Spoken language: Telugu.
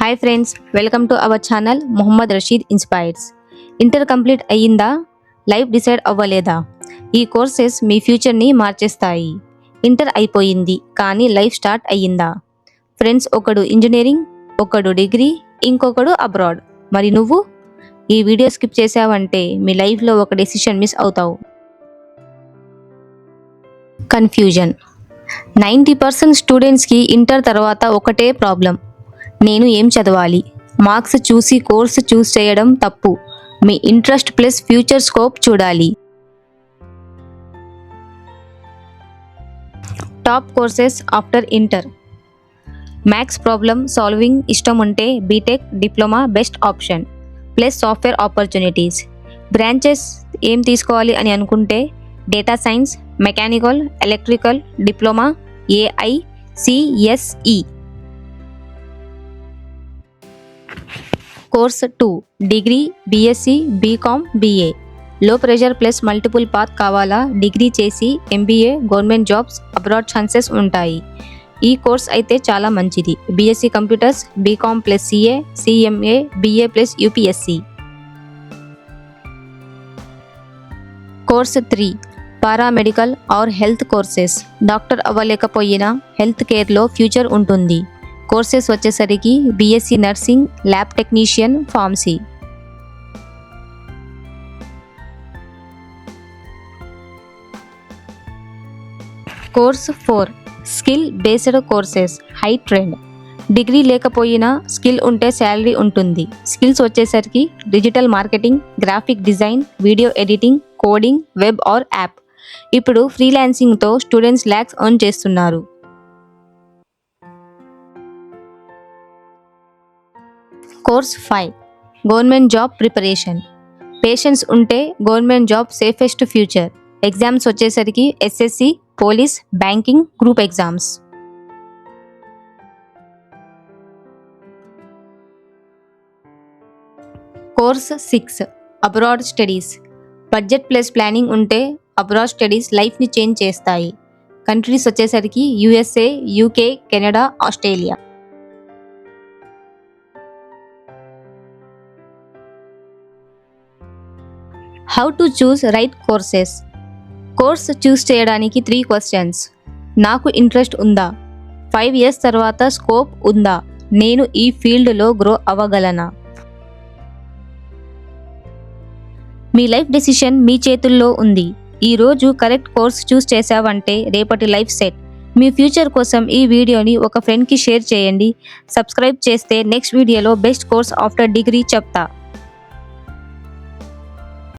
Hi friends, welcome to our channel Mohammed Rashid inspires. Inter complete అయ్యిందా? లైఫ్ డిసైడ్ అవ్వలేదా? ఈ కోర్సెస్ మీ ఫ్యూచర్ని మార్చేస్తాయి. ఇంటర్ అయిపోయింది కానీ లైఫ్ స్టార్ట్ అయ్యిందా? ఫ్రెండ్స్, ఒకడు ఇంజనీరింగ్, ఒకడు డిగ్రీ, ఇంకొకడు అబ్రాడ్. మరి నువ్వు? ఈ వీడియో స్కిప్ చేసావంటే మీ లైఫ్లో ఒక డెసిషన్ మిస్ అవుతావు. కన్ఫ్యూజన్. 90% స్టూడెంట్స్కి ఇంటర్ తర్వాత ఒకటే ప్రాబ్లం. నేను ఏం చదవాలి? మార్క్స్ చూసి కోర్సు చూస్ చేయడం తప్పు. మీ ఇంట్రెస్ట్ ప్లస్ ఫ్యూచర్ స్కోప్ చూడాలి. Top courses after inter. Maths problem solving ఇష్టం ఉంటే BTech, diploma best option. Plus software opportunities. Branches ఏం తీసుకోవాలి అని అనుకుంటే data science, mechanical, electrical, diploma, AI, CSE. Course 2 degree, BSc, BCom, BA. Low pressure plus multiple path కావాలా? డిగ్రీ చేసి MBA, government jobs, abroad chances ఉంటాయి. ఈ కోర్స్ అయితే చాలా మంచిది. BSc computers, BCom plus CA, CMA, BA plus UPSC. Course 3 paramedical or health courses. Doctor అవ్వలేకపోయినా హెల్త్ కేర్లో ఫ్యూచర్ ఉంటుంది. కోర్సెస్ వచ్చేసరికి BSc nursing, lab technician, pharmacy. Course 4 skill based courses, high trend. Degree లేకపోయినా స్కిల్ ఉంటే శాలరీ ఉంటుంది. స్కిల్స్ వచ్చేసరికి digital marketing, graphic design, video editing, coding, web or app. ఇప్పుడు ఫ్రీలాన్సింగ్తో స్టూడెంట్స్ ల్యాక్స్ ఎర్న్ చేస్తున్నారు. Course 5 government job preparation. Patience ఉంటే government job safest future. Exams వచ్చేసరికి SSC, police, banking, group exams. Course 6 abroad studies. Budget plus planning ఉంటే అబ్రాడ్ స్టడీస్ లైఫ్ని చేంజ్ చేస్తాయి. కంట్రీస్ వచ్చేసరికి USA, UK, Canada, Australia. How to choose right courses. Course చూస్ చేయడానికి 3 క్వశ్చన్స్. నాకు ఇంట్రెస్ట్ ఉందా? 5 years తర్వాత స్కోప్ ఉందా? నేను ఈ ఫీల్డ్లో గ్రో అవ్వగలనా? మీ లైఫ్ డెసిషన్ మీ చేతుల్లో ఉంది. ఈరోజు కరెక్ట్ కోర్స్ చూస్ చేసావంటే రేపటి లైఫ్ సెట్. మీ ఫ్యూచర్ కోసం ఈ వీడియోని ఒక ఫ్రెండ్కి షేర్ చేయండి. సబ్స్క్రైబ్ చేస్తే నెక్స్ట్ వీడియోలో బెస్ట్ కోర్స్ ఆఫ్టర్ డిగ్రీ చెప్తా.